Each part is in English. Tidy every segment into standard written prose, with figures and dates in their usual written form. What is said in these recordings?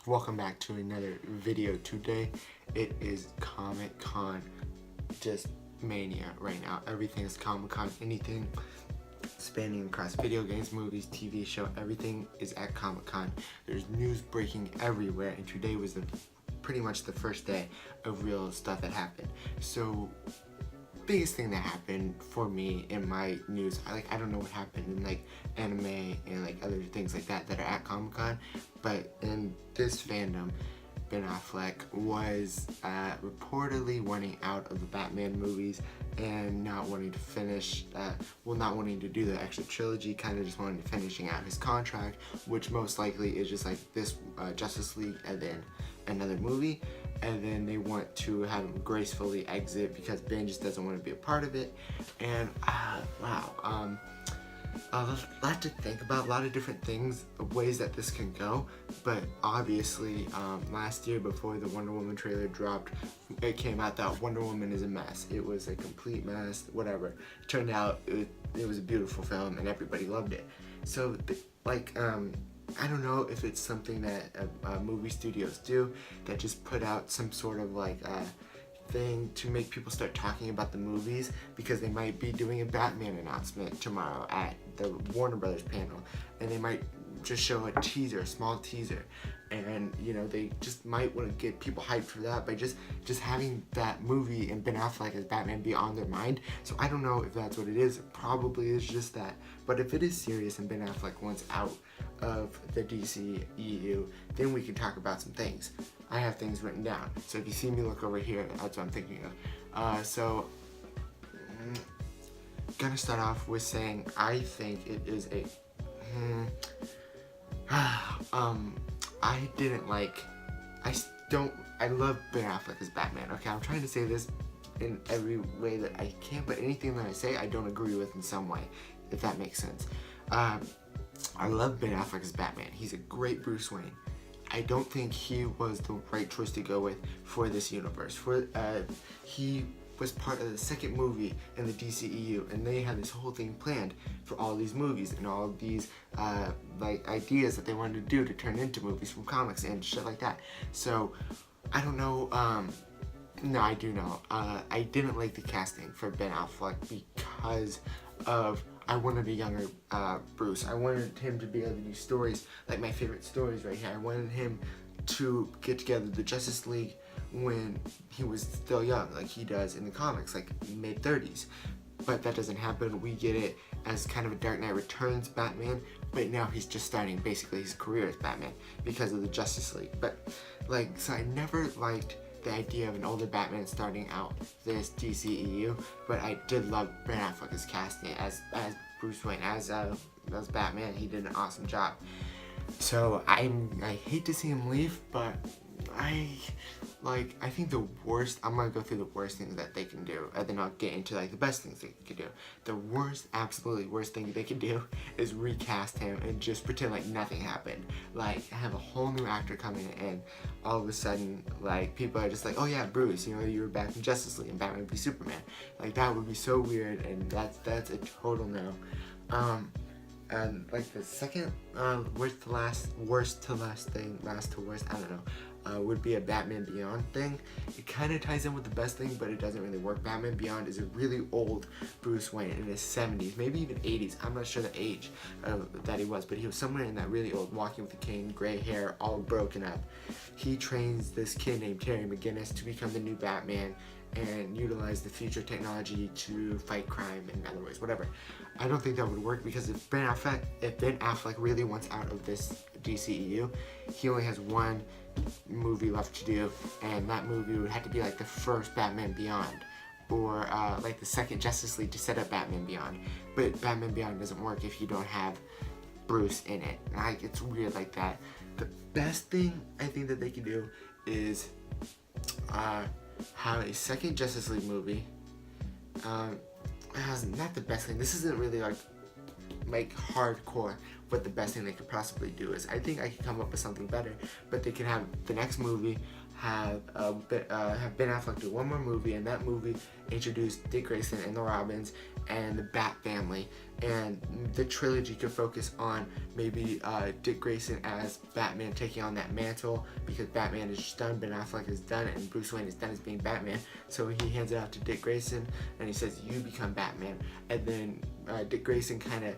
Welcome back to another video. Today it is Comic Con, just mania right now. Everything is Comic Con. Anything spanning across video games, movies, TV show, everything is at Comic Con. There's news breaking everywhere, and today was pretty much the first day of real stuff that happened. So biggest thing that happened for me in my news, I don't know what happened in like anime and like other things like that are at Comic Con, but in this fandom, Ben Affleck was reportedly wanting out of the Batman movies and not wanting to finish, not wanting to do the extra trilogy, kind of just wanting to finishing out his contract, which most likely is just like this Justice League and then another movie, and then they want to have him gracefully exit because Ben just doesn't want to be a part of it. And wow, a lot to think about, a lot of different things, ways that this can go. But obviously, last year before the Wonder Woman trailer dropped, it came out that Wonder Woman is a mess. It was a complete mess, whatever. It turned out it was a beautiful film and everybody loved it. So I don't know if it's something that movie studios do, that just put out some sort of thing to make people start talking about the movies, because they might be doing a Batman announcement tomorrow at the Warner Brothers panel, and they might just show a teaser, a small teaser, and you know, they just might want to get people hyped for that by just having that movie and Ben Affleck as Batman be on their mind. So I don't know if that's what it is. It probably is just that, but if it is serious and Ben Affleck wants out of the DCEU, then we can talk about some things. I have things written down, so if you see me look over here, that's what I'm thinking of. Gonna start off with saying I think it is a I love Ben Affleck as Batman. Okay, I'm trying to say this in every way that I can, but anything that I say I don't agree with in some way, if that makes sense. I love Ben Affleck as Batman. He's a great Bruce Wayne. I don't think he was the right choice to go with for this universe. He was part of the second movie in the DCEU, and they had this whole thing planned for all these movies and all these ideas that they wanted to do to turn into movies from comics and shit like that. So I don't know. No, I do know. I didn't like the casting for Ben Affleck because of I wanted a younger Bruce. I wanted him to be able to do stories like my favorite stories right here. I wanted him to get together the Justice League when he was still young, like he does in the comics, like mid-30s. But that doesn't happen. We get it as kind of a Dark Knight Returns Batman, but now he's just starting basically his career as Batman because of the Justice League. But so I never liked the idea of an older Batman starting out this DCEU, but I did love Ben Affleck's casting as Bruce Wayne, as Batman. He did an awesome job. So I hate to see him leave, but I think the worst, I'm gonna go through the worst things that they can do, and then I'll get into the best things they can do. The worst, absolutely worst thing they can do is recast him and just pretend like nothing happened. Have a whole new actor come in, and all of a sudden, people are just like, oh yeah, Bruce, you know, you were back in Justice League and Batman would be Superman. That would be so weird, and that's a total no. And the second worst to worst, I don't know, would be a Batman Beyond thing. It kind of ties in with the best thing, but it doesn't really work. Batman Beyond is a really old Bruce Wayne in his 70s, maybe even 80s. I'm not sure the age that he was, but he was somewhere in that really old, walking with a cane, gray hair, all broken up. He trains this kid named Terry McGinnis to become the new Batman and utilize the future technology to fight crime in other ways, whatever. I don't think that would work, because if Ben Affleck really wants out of this DCEU, he only has one movie left to do, and that movie would have to be the first Batman Beyond, or the second Justice League to set up Batman Beyond. But Batman Beyond doesn't work if you don't have Bruce in it. It's weird like that. The best thing I think that they can do is have a second Justice League movie. Not the best thing. This isn't really hardcore what the best thing they could possibly do is. I think I could come up with something better, but they can have the next movie have Ben Affleck do one more movie, and that movie introduced Dick Grayson and the Robins and the Bat family, and the trilogy could focus on maybe Dick Grayson as Batman taking on that mantle, because Batman is just done, Ben Affleck is done, and Bruce Wayne is done as being Batman. So he hands it out to Dick Grayson, and he says, "You become Batman." And then Dick Grayson kind of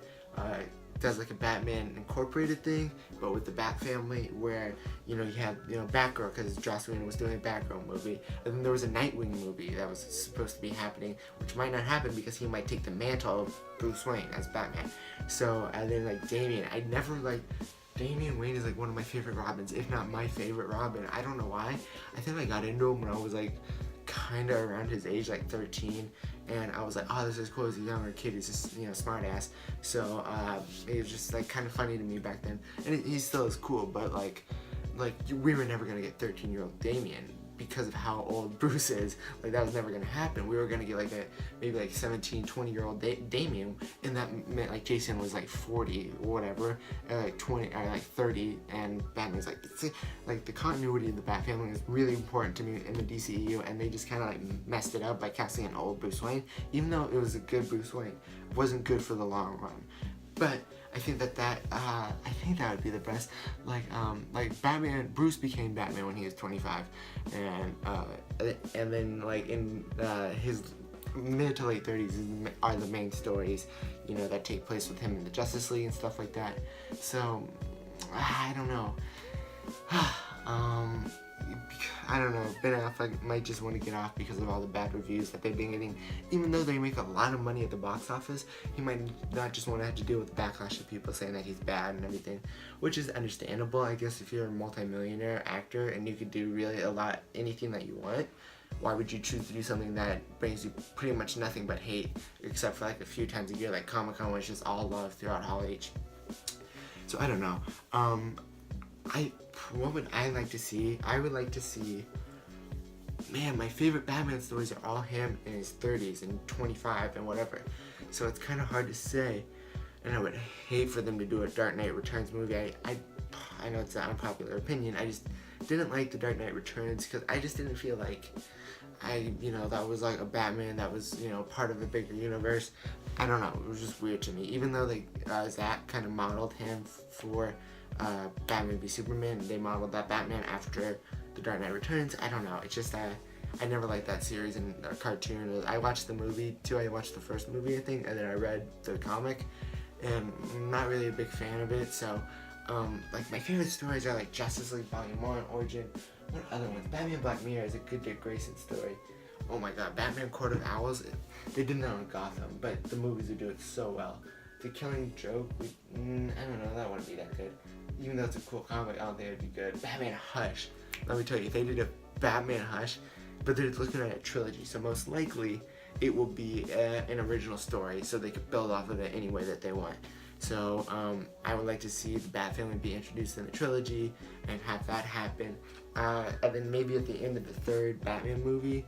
does like a Batman Incorporated thing, but with the Bat family, where you have Batgirl, because Joss Whedon was doing a Batgirl movie, and then there was a Nightwing movie that was supposed to be happening, which might not happen because he might take the mantle of Bruce Wayne as Batman. So and then like Damian Wayne is like one of my favorite Robins, if not my favorite Robin. I don't know why. I think I got into him when I was like kind of around his age, like 13, and I was like, oh, this is cool. He's a younger kid. He's just smart ass. So it was just like kind of funny to me back then, and he still is cool. But like we were never gonna get 13-year-old Damian because of how old Bruce is. Like that was never gonna happen. We were gonna get like maybe 17, 20-year-old Damian, and that meant like Jason was like 40 or whatever, like 20 or like 30, and Batman's like the continuity of the Bat family is really important to me in the DCEU, and they just kind of like messed it up by casting an old Bruce Wayne, even though it was a good Bruce Wayne. It wasn't good for the long run, but I think that would be the best. Like Bruce became Batman when he was 25, and then like in his mid to late 30s are the main stories, that take place with him in the Justice League and stuff like that. So I don't know. I don't know, Ben Affleck might just want to get off because of all the bad reviews that they've been getting. Even though they make a lot of money at the box office, he might not just want to have to deal with the backlash of people saying that he's bad and everything, which is understandable. I guess if you're a multi-millionaire actor and you could do really anything that you want, why would you choose to do something that brings you pretty much nothing but hate, except for like a few times a year, like Comic-Con, which is all love throughout Hall H. So I don't know. What would I like to see? I would like to see, man, my favorite Batman stories are all him in his 30s and 25 and whatever. So it's kind of hard to say, and I would hate for them to do a Dark Knight Returns movie. I know it's an unpopular opinion. I just didn't like the Dark Knight Returns because I just didn't feel like that was like a Batman that was, part of a bigger universe. I don't know. It was just weird to me. Even though Zack kind of modeled him for Batman v Superman, they modeled that Batman after the Dark Knight Returns. I don't know. It's just I never liked that series and cartoon. I watched the movie too. I watched the first movie, I think, and then I read the comic, and I'm not really a big fan of it. So, like my favorite stories are like Justice League Volume 1, Origin. What other ones? Batman Black Mirror is a good Dick Grayson story. Oh my god, Batman Court of Owls. They did that on Gotham, but the movies would do it so well. The Killing Joke, I don't know, that wouldn't be that good. Even though it's a cool comic, I don't think it'd be good. Batman Hush. Let me tell you, they did a Batman Hush, but they're looking at a trilogy, so most likely it will be an original story, so they could build off of it any way that they want. So I would like to see the Bat family be introduced in the trilogy and have that happen. And then maybe at the end of the third Batman movie,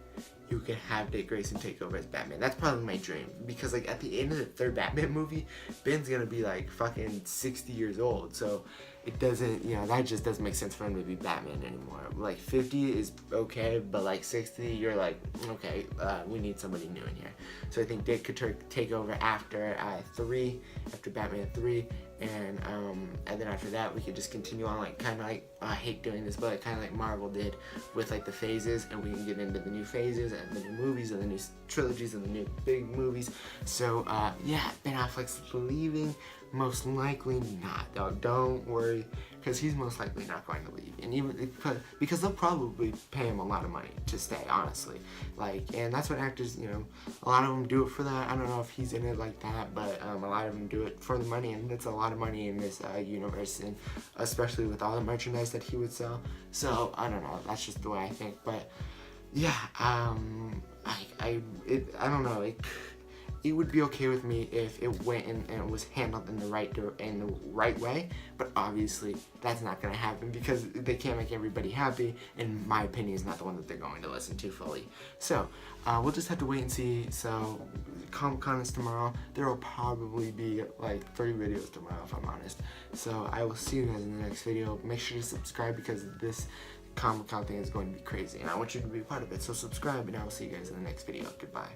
you could have Dick Grayson take over as Batman. That's probably my dream, because like at the end of the third Batman movie, Ben's gonna be like fucking 60 years old. So it doesn't, that just doesn't make sense for him to be Batman anymore. Like 50 is okay, but like 60, you're like, okay, we need somebody new in here. So I think Dick could take over after Batman 3, and then after that we could just continue on, like kind of like, I hate doing this, but kind of like Marvel did with like the phases, and we can get into the new phases and the new movies and the new trilogies and the new big movies. So yeah, Ben Affleck's leaving. Most likely not, dog. Don't worry, because he's most likely not going to leave, and even because they'll probably pay him a lot of money to stay, honestly. And that's what actors, a lot of them do it for that. I don't know if he's in it like that, but a lot of them do it for the money, and that's a lot of money in this universe, and especially with all the merchandise that he would sell. So I don't know. That's just the way I think. But yeah, I don't know. It would be okay with me if it went and it was handled in the right way, but obviously that's not going to happen because they can't make everybody happy, and my opinion is not the one that they're going to listen to fully. So we'll just have to wait and see. So Comic-Con is tomorrow. There will probably be like 30 videos tomorrow, if I'm honest. So I will see you guys in the next video. Make sure to subscribe because this Comic-Con thing is going to be crazy, and I want you to be a part of it. So subscribe, and I will see you guys in the next video. Goodbye.